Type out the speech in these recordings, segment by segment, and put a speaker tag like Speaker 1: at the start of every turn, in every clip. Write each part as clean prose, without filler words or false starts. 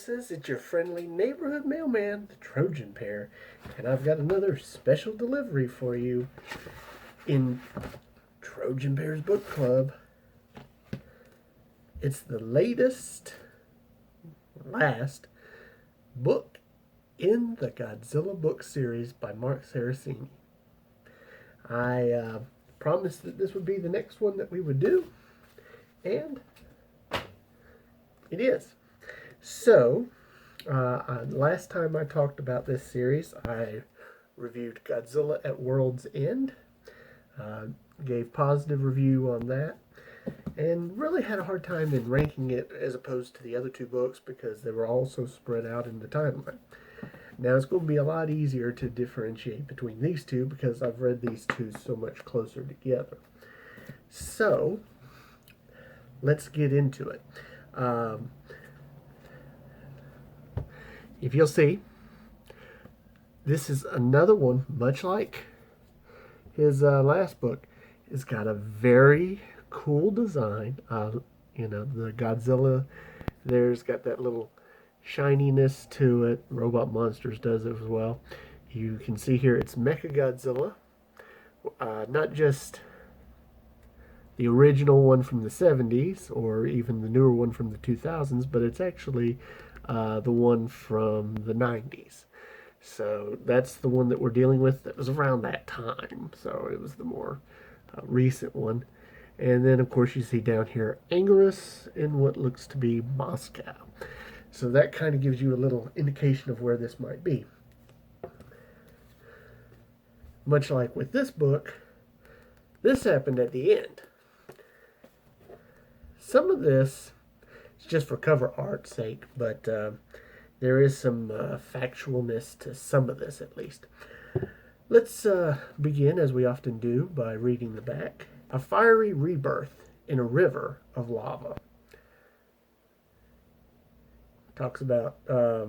Speaker 1: Genesis. It's your friendly neighborhood mailman, the Trojanpear, and I've got another special delivery for you in Trojanpear's Book Club. It's the last book in the Godzilla book series by Marc Cerasini. I promised that this would be the next one that we would do, and it is. So, last time I talked about this series, I reviewed Godzilla at World's End, gave positive review on that, and really had a hard time in ranking it as opposed to the other two books because they were all so spread out in the timeline. Now it's going to be a lot easier to differentiate between these two because I've read these two so much closer together. So, let's get into it. If you'll see, this is another one, much like his last book. It's got a very cool design. The Godzilla there's got that little shininess to it. Robot Monsters does it as well. You can see here it's Mechagodzilla, not just the original one from the 70s or even the newer one from the 2000s, but it's actually the one from the 90s. So that's the one that we're dealing with that was around that time. So it was the more recent one. And then, of course, you see down here Anguirus in what looks to be Moscow. So that kind of gives you a little indication of where this might be. Much like with this book, this happened at the end. Some of this is just for cover art's sake, but there is some factualness to some of this at least. Let's begin, as we often do, by reading the back. A fiery rebirth in a river of lava. Talks about a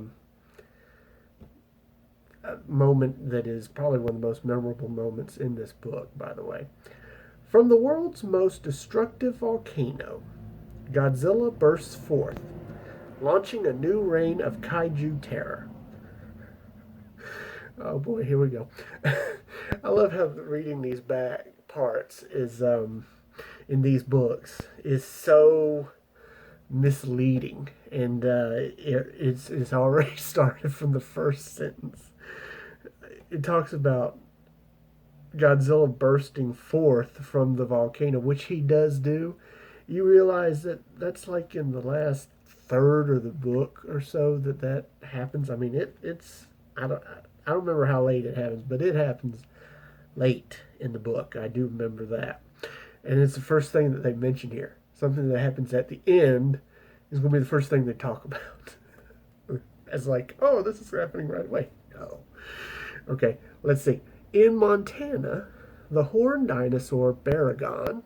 Speaker 1: moment that is probably one of the most memorable moments in this book, by the way. From the world's most destructive volcano, Godzilla bursts forth, launching a new reign of kaiju terror. Oh boy, here we go. I love how reading these back parts is in these books is so misleading, and it's already started from the first sentence. It talks about Godzilla bursting forth from the volcano, which he does do. You realize that that's like in the last third of the book or so that happens. I mean, it's I don't remember how late it happens, but it happens late in the book. I do remember that. And it's the first thing that they mention here. Something that happens at the end is going to be the first thing they talk about. As like, oh, this is happening right away. No. Okay, let's see. In Montana, the horned dinosaur Baragon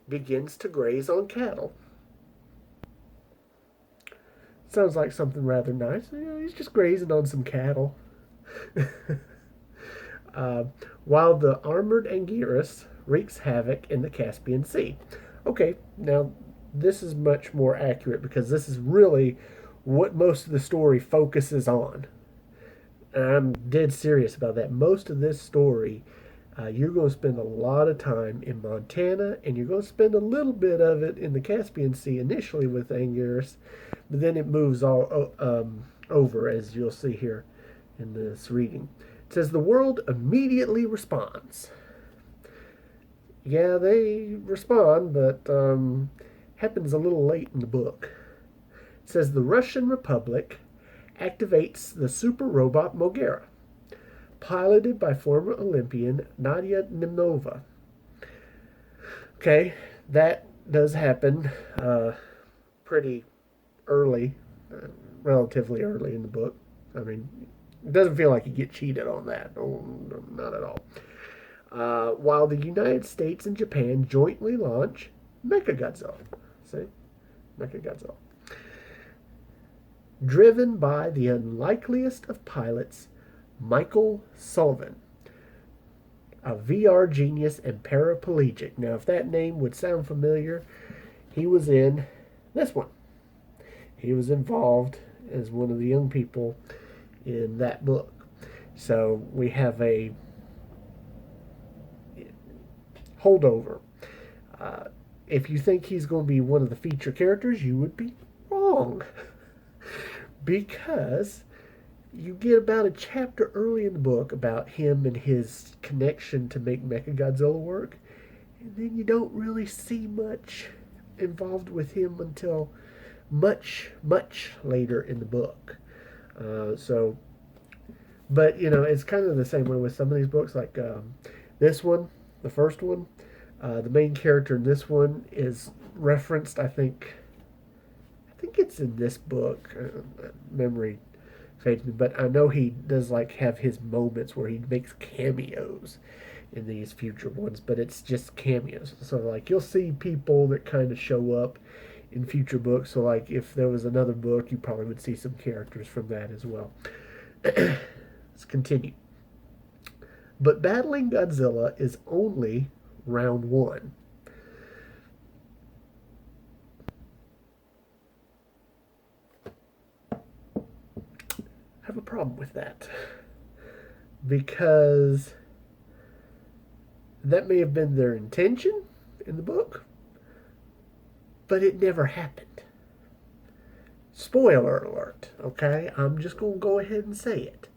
Speaker 1: begins to graze on cattle. Sounds like something rather nice. He's just grazing on some cattle. While the armored Anguirus wreaks havoc in the Caspian Sea. Okay, now this is much more accurate because this is really what most of the story focuses on. And I'm dead serious about that. Most of this story, you're going to spend a lot of time in Montana, and you're going to spend a little bit of it in the Caspian Sea initially with Anguirus, but then it moves all over, as you'll see here in this reading. It says the world immediately responds. Yeah, they respond, but happens a little late in the book. It says the Russian Republic activates the super robot Mogera, piloted by former Olympian Nadia Nemnova. Okay, that does happen pretty early, relatively early in the book. I mean, it doesn't feel like you get cheated on that. Oh, not at all. While the United States and Japan jointly launch Mechagodzilla. See? Mechagodzilla. Driven by the unlikeliest of pilots, Michael Sullivan, a VR genius and paraplegic. Now, if that name would sound familiar, he was in this one. He was involved as one of the young people in that book. So we have a holdover. Uh, if you think he's going to be one of the feature characters, you would be wrong. Because you get about a chapter early in the book about him and his connection to make Mechagodzilla work, and then you don't really see much involved with him until much, much later in the book. So, but it's kind of the same way with some of these books. Like this one, the first one, the main character in this one is referenced. I think it's in this book. Memory fades me, but I know he does like have his moments where he makes cameos in these future ones, but it's just cameos. So like you'll see people that kind of show up in future books. So like if there was another book, you probably would see some characters from that as well. Let's continue. But battling Godzilla is only round one. I have a problem with that because that may have been their intention in the book, but it never happened. Spoiler alert, okay? I'm just going to go ahead and say it.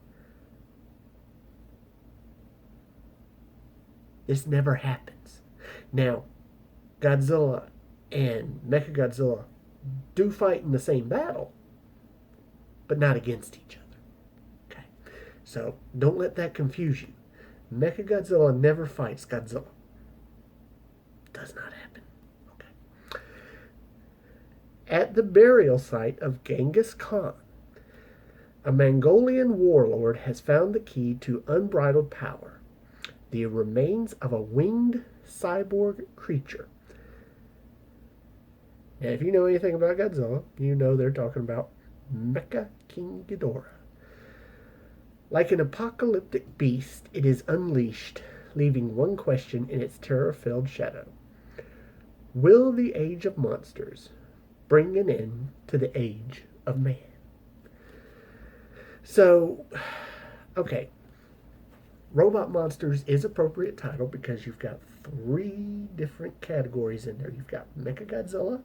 Speaker 1: This never happens. Now, Godzilla and Mechagodzilla do fight in the same battle, but not against each other. Okay? So don't let that confuse you. Mechagodzilla never fights Godzilla. Does not happen. Okay. At the burial site of Genghis Khan, a Mongolian warlord has found the key to unbridled power. The remains of a winged cyborg creature. Now, if you know anything about Godzilla, you know they're talking about Mecha King Ghidorah. Like an apocalyptic beast, it is unleashed, leaving one question in its terror-filled shadow. Will the age of monsters bring an end to the age of man? So, okay. Robot Monsters is appropriate title because you've got 3 different categories in there. You've got Mechagodzilla,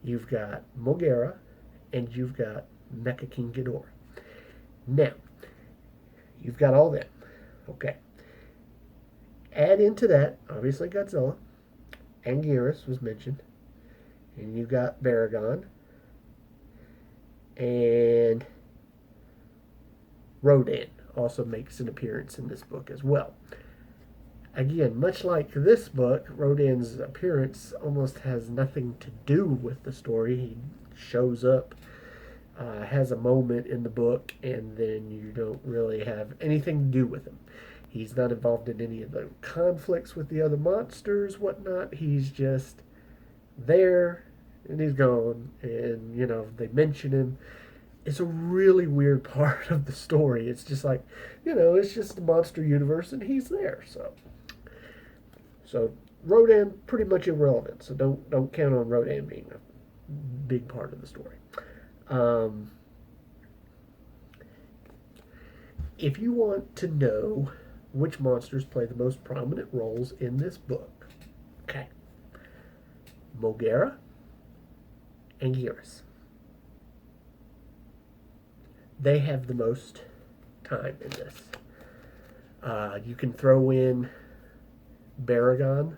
Speaker 1: you've got Mogera, and you've got Mecha King Ghidorah. Now, you've got all them. Okay. Add into that, obviously, Godzilla. Anguirus was mentioned. And you've got Baragon. And Rodan also makes an appearance in this book as well. Again, much like this book, Rodan's appearance almost has nothing to do with the story. He shows up, has a moment in the book, and then you don't really have anything to do with him. He's not involved in any of the conflicts with the other monsters, whatnot. He's just there, and he's gone, and, they mention him. It's a really weird part of the story. It's just like, it's just the monster universe, and he's there, So Rodan pretty much irrelevant. So don't count on Rodan being a big part of the story. If you want to know which monsters play the most prominent roles in this book, okay, Mogera and Anguirus. They have the most time in this. You can throw in Baragon.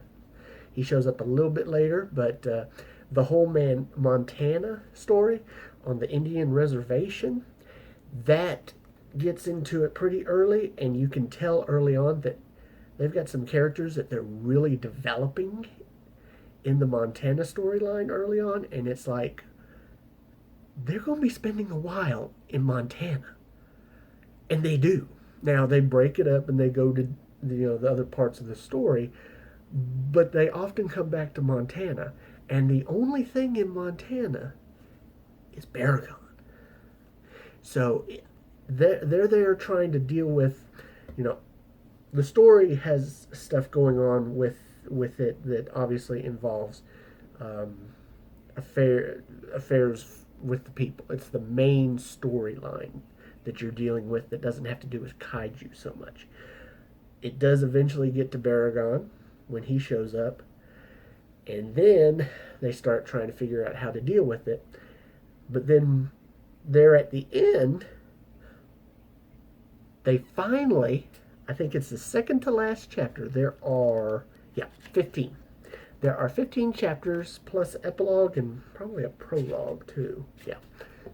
Speaker 1: He shows up a little bit later, but the whole Montana story on the Indian reservation, that gets into it pretty early, and you can tell early on that they've got some characters that they're really developing in the Montana storyline early on, and it's like they're going to be spending a while in Montana. And they do. Now, they break it up and they go to the other parts of the story, but they often come back to Montana. And the only thing in Montana is Baragon. So they're there trying to deal with, the story has stuff going on with it that obviously involves affairs with the people. It's the main storyline that you're dealing with that doesn't have to do with kaiju so much. It does eventually get to Baragon when he shows up, and then they start trying to figure out how to deal with it. But then there at the end, they finally, I think it's the second to last chapter, there are, 15. There are 15 chapters plus epilogue and probably a prologue too. Yeah.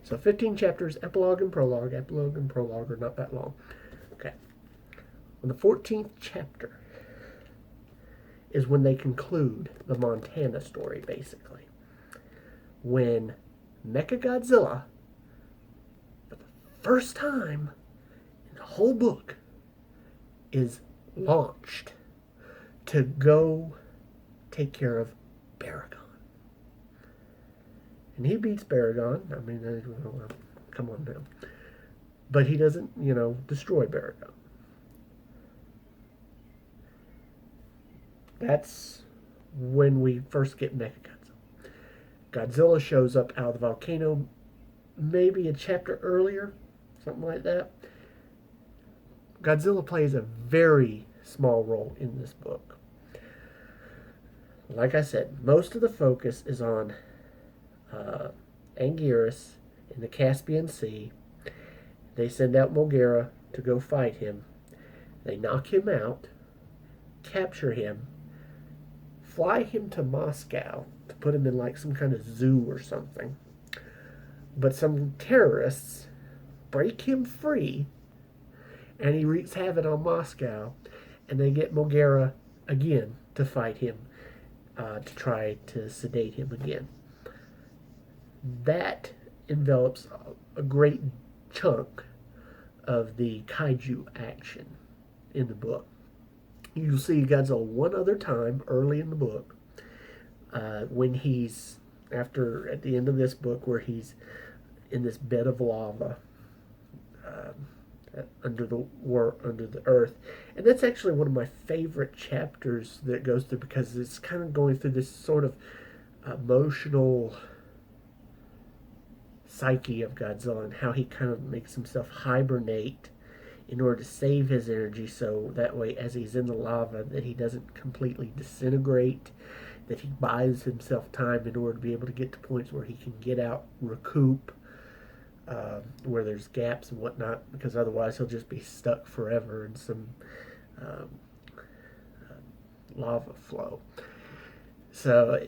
Speaker 1: So 15 chapters, epilogue and prologue. Epilogue and prologue are not that long. Okay. On the 14th chapter is when they conclude the Montana story, basically. When Mechagodzilla, for the first time in the whole book, is launched to go take care of Baragon. And he beats Baragon. I mean, come on now. But he doesn't, destroy Baragon. That's when we first get Mechagodzilla. Godzilla shows up out of the volcano maybe a chapter earlier, something like that. Godzilla plays a very small role in this book. Like I said, most of the focus is on Anguirus in the Caspian Sea. They send out Mogera to go fight him. They knock him out, capture him, fly him to Moscow to put him in like some kind of zoo or something. But some terrorists break him free, and he wreaks havoc on Moscow, and they get Mogera again to fight him, to try to sedate him again. That envelops a great chunk of the kaiju action in the book. You'll see Godzilla one other time early in the book, when he's at the end of this book, where he's in this bed of lava under the earth, and that's actually one of my favorite chapters that it goes through, because it's kind of going through this sort of emotional psyche of Godzilla and how he kind of makes himself hibernate in order to save his energy, so that way as he's in the lava that he doesn't completely disintegrate, that he buys himself time in order to be able to get to points where he can get out, recoup, where there's gaps and whatnot, because otherwise he'll just be stuck forever in some lava flow. So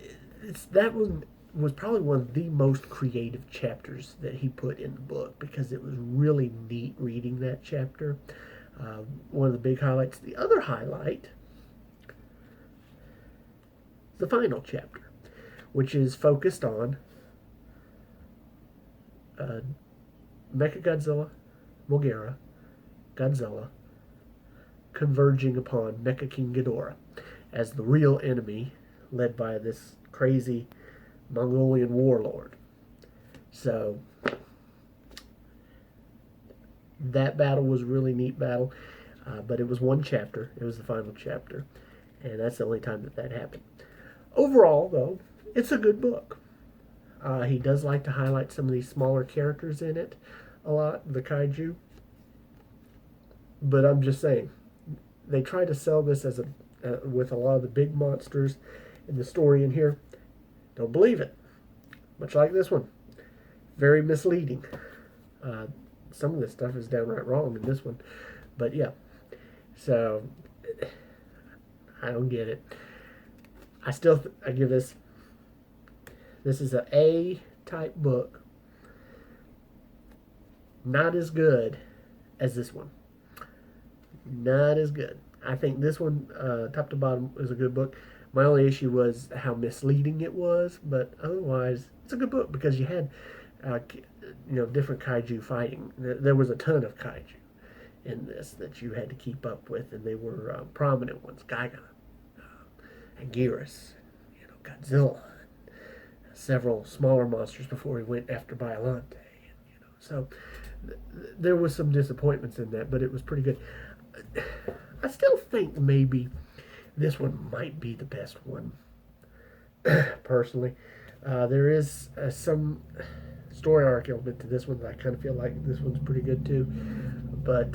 Speaker 1: that one was probably one of the most creative chapters that he put in the book, because it was really neat reading that chapter. One of the big highlights. The other highlight, the final chapter, which is focused on Mechagodzilla, Mogera, Godzilla converging upon Mecha King Ghidorah as the real enemy, led by this crazy Mongolian warlord. So that battle was a really neat battle, but it was one chapter. It was the final chapter, and that's the only time that happened. Overall, though, it's a good book. He does like to highlight some of these smaller characters in it a lot, the kaiju. But I'm just saying, they try to sell this as with a lot of the big monsters in the story in here. Don't believe it. Much like this one. Very misleading. Some of this stuff is downright wrong in this one. But yeah. So, I don't get it. I give this is an A-type book. Not as good as this one. Not as good. I think this one, top to bottom, is a good book. My only issue was how misleading it was, but otherwise, it's a good book, because you had, different kaiju fighting. There was a ton of kaiju in this that you had to keep up with, and they were prominent ones. Gigan, Anguirus, Godzilla, several smaller monsters before he went after Biollante. So there was some disappointments in that, but it was pretty good. I still think maybe this one might be the best one, personally. There is some story arc element to this one that I kind of feel like this one's pretty good too. But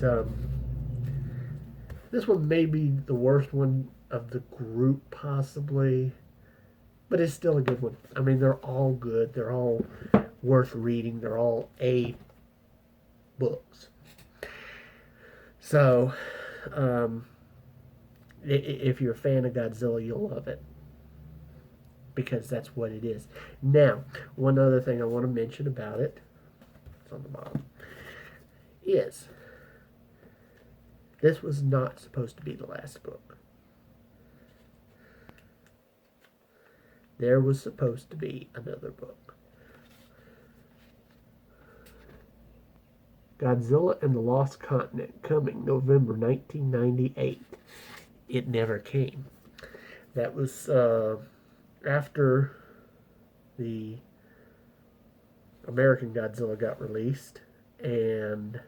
Speaker 1: this one may be the worst one of the group, possibly, but it's still a good one. I mean, they're all good. They're all worth reading. They're all A books. So, if you're a fan of Godzilla, you'll love it because that's what it is. Now, one other thing I want to mention about it, it's on the bottom, is this was not supposed to be the last book. There was supposed to be another book. Godzilla and the Lost Continent, coming November 1998. It never came. That was after the American Godzilla got released, and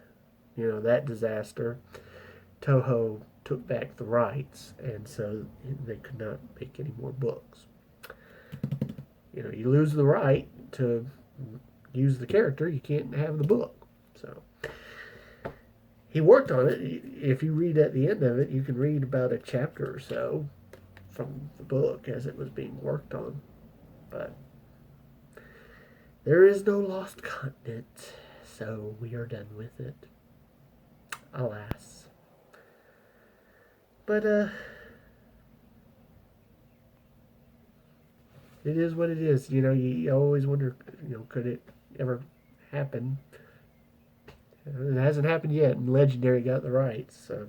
Speaker 1: that disaster. Toho took back the rights, and so they could not make any more books. You lose the right to use the character, you can't have the book. So he worked on it. If you read at the end of it, you can read about a chapter or so from the book as it was being worked on. But there is no Lost Continent, so we are done with it. Alas. But it is what it is. You always wonder, could it ever happen? It hasn't happened yet, and Legendary got the rights, so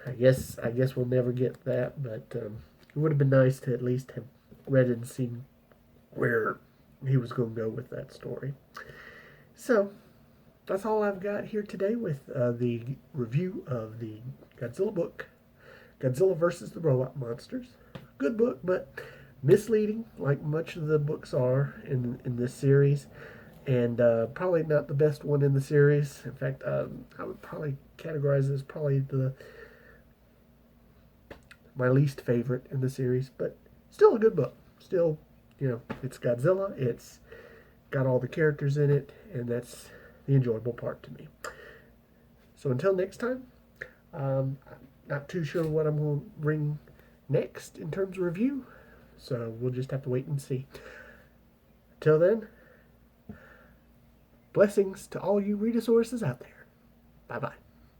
Speaker 1: I guess we'll never get that. But it would have been nice to at least have read and seen where he was going to go with that story. So that's all I've got here today with the review of the Godzilla book, Godzilla versus the Robot Monsters. Good book, but misleading, like much of the books are in this series, and probably not the best one in the series. In fact, I would probably categorize it as probably my least favorite in the series, but still a good book. Still, it's Godzilla. It's got all the characters in it, and that's the enjoyable part to me. So until next time, I'm not too sure what I'm going to bring next in terms of review, so we'll just have to wait and see. Till then, blessings to all you readosaurus out there. Bye-bye.